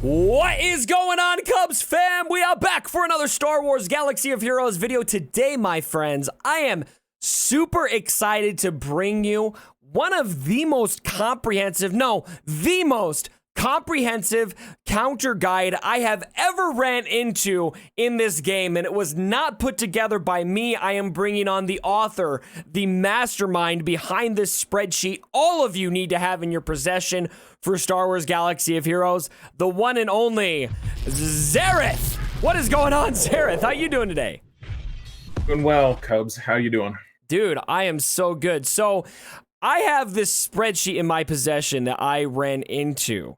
What is going on, Cubs fam? We are back for another Star Wars Galaxy of Heroes video. Today, my friends, I am super excited to bring you one of the most comprehensive, the most comprehensive counter guide I have ever ran into in this game, and it was not put together by me. I am bringing on the author, the mastermind behind this spreadsheet all of you need to have in your possession for Star Wars Galaxy of Heroes, the one and only Zareth. What is going on, Zareth? How you doing today? Doing well, Cubs. How you doing? Dude, I am so good. So I have this spreadsheet in my possession that I ran into.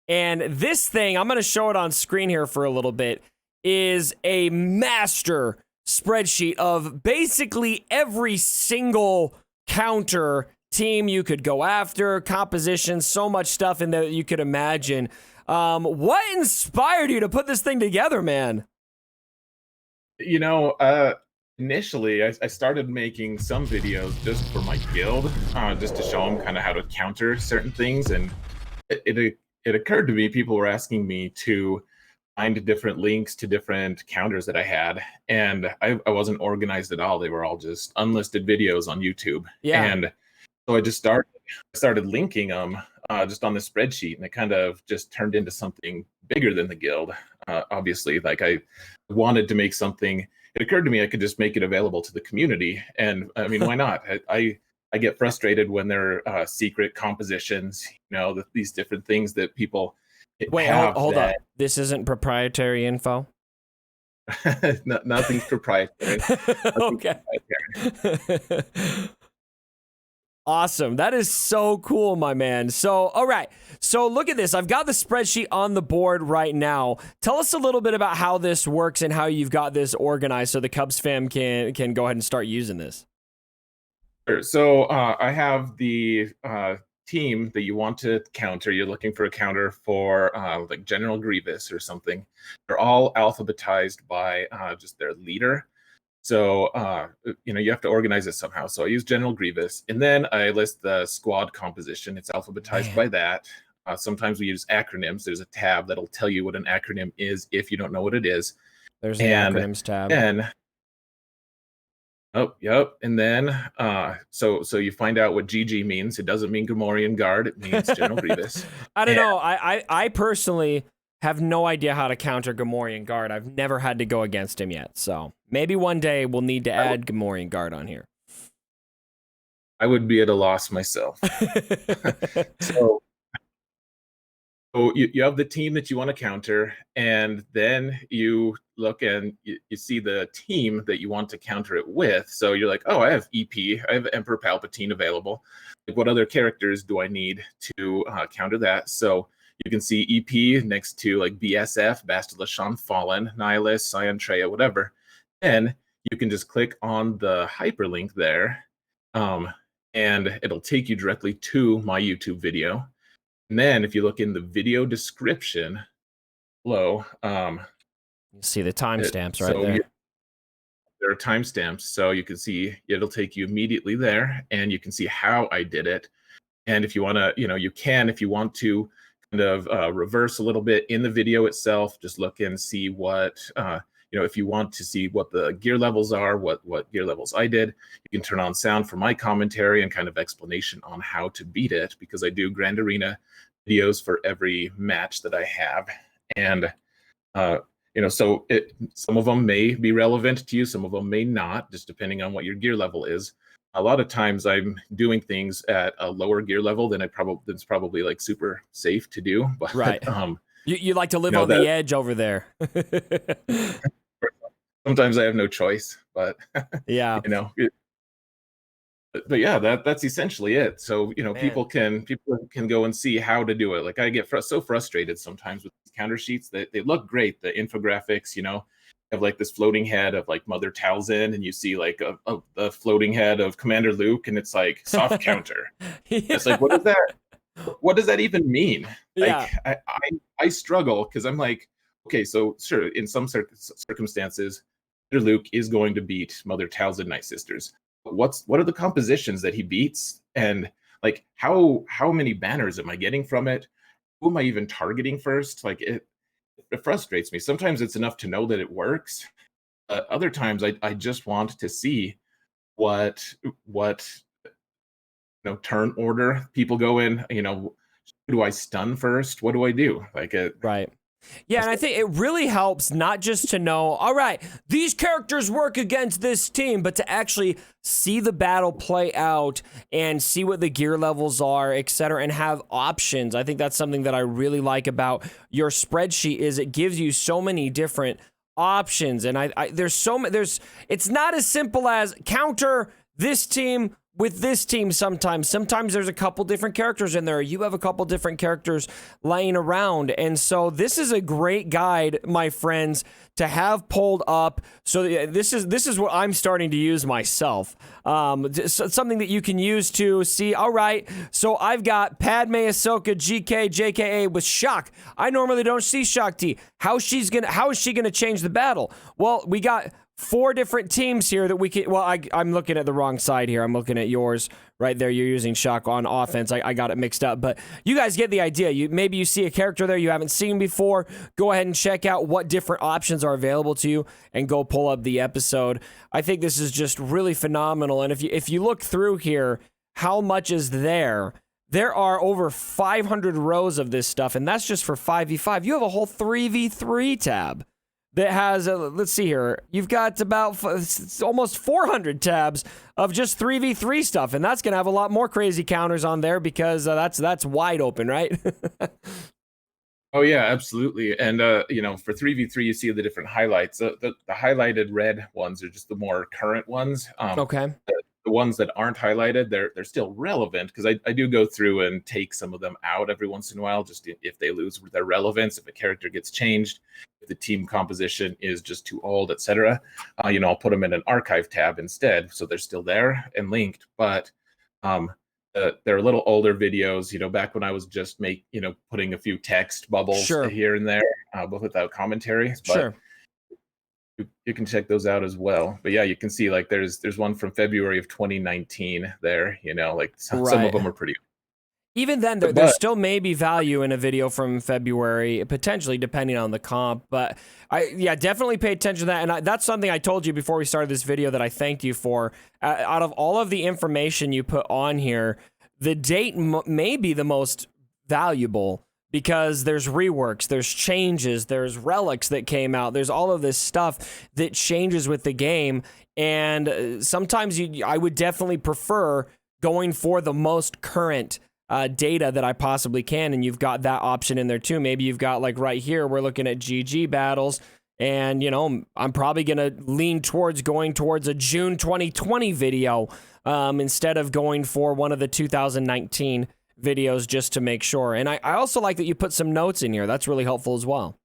And this thing, I'm going to show it on screen here for a little bit, is a master spreadsheet of basically every single counter team you could go after, composition, so much stuff in there that you could imagine. What inspired you to put this thing together, man? You know, initially I started making some videos just for my guild, just to show them kind of how to counter certain things. And it occurred to me, people were asking me to find different links to different counters that I had. And I wasn't organized at all. They were all just unlisted videos on YouTube. Yeah. And so I just started linking them just on the spreadsheet, and it kind of just turned into something bigger than the guild. Obviously, like I wanted to make something. It occurred to me I could just make it available to the community, and I mean, why not? I get frustrated when there are secret compositions, these different things that people Wait, have. hold up. This isn't proprietary info? Nothing's proprietary. Okay. Proprietary. Awesome. That is so cool, my man. So, all right. So look at this. I've got the spreadsheet on the board right now. Tell us a little bit about how this works and how you've got this organized so the Cubs fam can go ahead and start using this. Sure. So I have the team that you want to counter. You're looking for a counter for like General Grievous or something. They're all alphabetized by just their leader. So, you have to organize it somehow. So I use General Grievous, and then I list the squad composition. It's alphabetized by that. Sometimes we use acronyms. There's a tab that'll tell you what an acronym is if you don't know what it is. There's the acronyms tab. And then, so you find out what GG means. It doesn't mean Gamorrean Guard. It means General Grievous. I don't know. I personally have no idea how to counter Gamorrean Guard. I've never had to go against him yet. So maybe one day we'll need to add Gamorrean Guard on here. I would be at a loss myself. So you have the team that you want to counter, and then you look and you see the team that you want to counter it with. So you're like, oh, I have EP, I have Emperor Palpatine available. Like, what other characters do I need to counter that? So you can see EP next to like BSF, Bastila Shan Fallen, Nihilus, Scion Treya, whatever. And you can just click on the hyperlink there, and it'll take you directly to my YouTube video. And then if you look in the video description below, you see the timestamps right there. There are timestamps, so you can see it'll take you immediately there, and you can see how I did it. And if you want to, you can, if you want to kind of reverse a little bit in the video itself, just look and see what, if you want to see what the gear levels are, what gear levels I did, you can turn on sound for my commentary and kind of explanation on how to beat it, because I do Grand Arena videos for every match that I have. And, so some of them may be relevant to you, some of them may not, just depending on what your gear level is. A lot of times I'm doing things at a lower gear level than that's probably like super safe to do. But right. You like to live on the edge over there. Sometimes I have no choice, but yeah. But yeah, that's essentially it. So, people can go and see how to do it. Like, I get so frustrated sometimes with these counter sheets that they look great. The infographics, have like this floating head of like Mother Talzin, and you see like the floating head of Commander Luke, and it's like soft counter. Yeah. It's like, what is that? What does that even mean? Yeah. Like, I struggle, because I'm like, okay, so sure, in some circumstances, Luke is going to beat Mother Talzin Night Sisters. What are the compositions that he beats, and like how many banners am I getting from it? who am I even targeting first? Like it frustrates me. Sometimes it's enough to know that it works. Other times I just want to see what turn order people go in. Who do I stun first? What do I do? Like it. Right. Yeah, and I think it really helps not just to know, all right, these characters work against this team, but to actually see the battle play out and see what the gear levels are, etc., and have options. I think that's something that I really like about your spreadsheet is it gives you so many different options, and it's not as simple as counter this team with this team. Sometimes there's a couple different characters in there. You have a couple different characters laying around. And so this is a great guide, my friends, to have pulled up. So this is what I'm starting to use myself. Something that you can use to see, all right, so I've got Padme, Ahsoka, GK, JKA with Shock. I normally don't see Shock T. How is she gonna change the battle? Well, we got 4 different teams here that we can. Well, I'm looking at the wrong side here. I'm looking at yours right there. You're using Shock on offense. I got it mixed up, but you guys get the idea. Maybe you see a character there you haven't seen before. Go ahead and check out what different options are available to you and go pull up the episode. I think this is just really phenomenal. And if you look through here, how much is there? There are over 500 rows of this stuff, and that's just for 5v5. You have a whole 3v3 tab that has, let's see here, you've got about almost 400 tabs of just 3v3 stuff, and that's going to have a lot more crazy counters on there because that's wide open, right? Oh yeah, absolutely. And for 3v3, you see the different highlights. The highlighted red ones are just the more current ones. Okay. The ones that aren't highlighted, they're still relevant because I do go through and take some of them out every once in a while, just if they lose their relevance, if a character gets changed, if the team composition is just too old, etc. I'll put them in an archive tab instead, so they're still there and linked. But they're little older videos, back when I was just putting a few text bubbles here and there, but without commentary. But sure. You can check those out as well. But yeah, you can see like there's one from February of 2019 there, some of them are pretty. Even then, there still may be value in a video from February, potentially depending on the comp. But definitely pay attention to that. And that's something I told you before we started this video that I thanked you for. Out of all of the information you put on here, the date may be the most valuable because there's reworks, there's changes, there's relics that came out, there's all of this stuff that changes with the game. And sometimes I would definitely prefer going for the most current data that I possibly can, and you've got that option in there too. Maybe you've got, like right here, we're looking at GG battles, and I'm probably gonna lean towards going towards a June 2020 video instead of going for one of the 2019 videos just to make sure. And I also like that you put some notes in here. That's really helpful as well.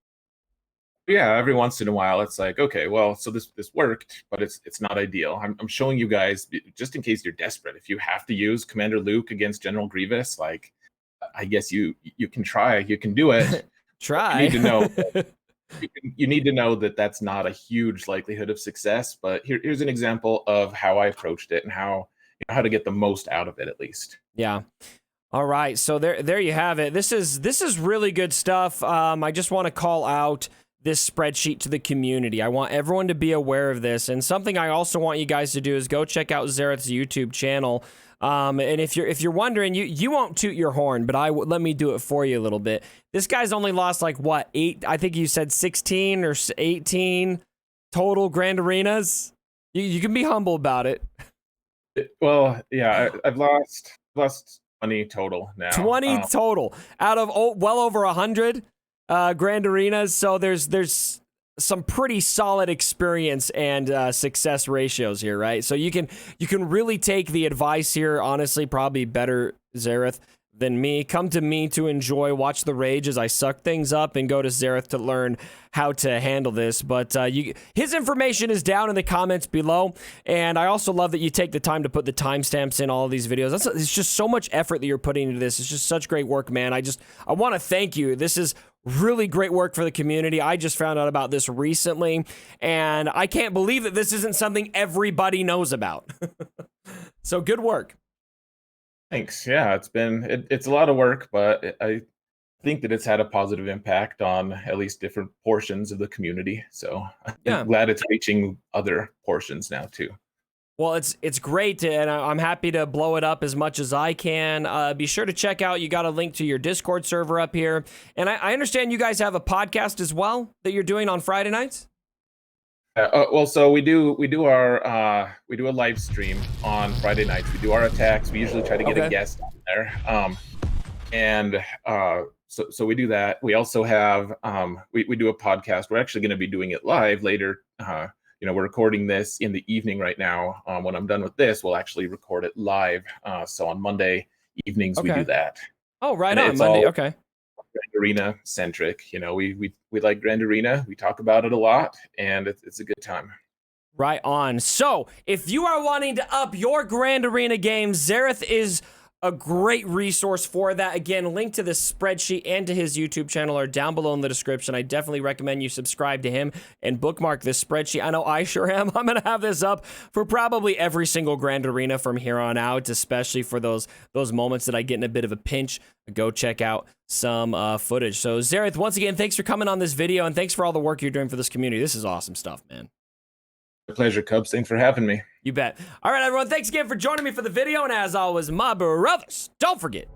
Yeah, every once in a while it's like, okay, well, so this worked, but it's not ideal. I'm showing you guys just in case you're desperate. If you have to use Commander Luke against General Grievous, like I guess you can try, you can do it. Try. You need to know. You need to know that that's not a huge likelihood of success. But here's an example of how I approached it and how to get the most out of it, at least. Yeah. All right, so there you have it. This is really good stuff. I just want to call out this spreadsheet to the community. I want everyone to be aware of this. And something I also want you guys to do is go check out Xaereth's YouTube channel. And if you're wondering, you won't toot your horn, but let me do it for you a little bit. This guy's only lost like what, 8? I think you said 16 or 18 total Grand Arenas. You can be humble about it. Well, yeah, I've lost 20 total now. 20 total out of well over 100 Grand Arenas. So there's some pretty solid experience and success ratios here, right? So you can really take the advice here. Honestly, probably better Xaereth than me. Come to me to enjoy, watch the rage as I suck things up, and go to Xaereth to learn how to handle this. But his information is down in the comments below, and I also love that you take the time to put the timestamps in all of these videos. It's just so much effort that you're putting into this. It's just such great work, man. I want to thank you. This is really great work for the community. I just found out about this recently, and I can't believe that this isn't something everybody knows about. So good work. Thanks. Yeah, it's a lot of work, but I think that it's had a positive impact on at least different portions of the community. So Yeah. I'm glad it's reaching other portions now too. Well, it's great, and I'm happy to blow it up as much as I can. Be sure to check out, you got a link to your Discord server up here. And I understand you guys have a podcast as well that you're doing on Friday nights? Well, so we do we do a live stream on Friday nights. We do our attacks. We usually try to get a guest on there. So we do that. We also have we do a podcast. We're actually going to be doing it live later. We're recording this in the evening right now. When I'm done with this, we'll actually record it live. So on Monday evenings we do that. Oh, right on Monday. Okay. Grand Arena centric. We like Grand Arena. We talk about it a lot, and it's a good time. Right on. So if you are wanting to up your Grand Arena games, Xaereth is a great resource for that. Again, link to the spreadsheet and to his YouTube channel are down below in the description. I definitely recommend you subscribe to him and bookmark this spreadsheet. I know I sure am. I'm going to have this up for probably every single Grand Arena from here on out, especially for those moments that I get in a bit of a pinch. Go check out some footage. So Xaereth, once again, thanks for coming on this video, and thanks for all the work you're doing for this community. This is awesome stuff, man. A pleasure, Cubs. Thanks for having me. You bet. All right, everyone. Thanks again for joining me for the video. And as always, my brothers, don't forget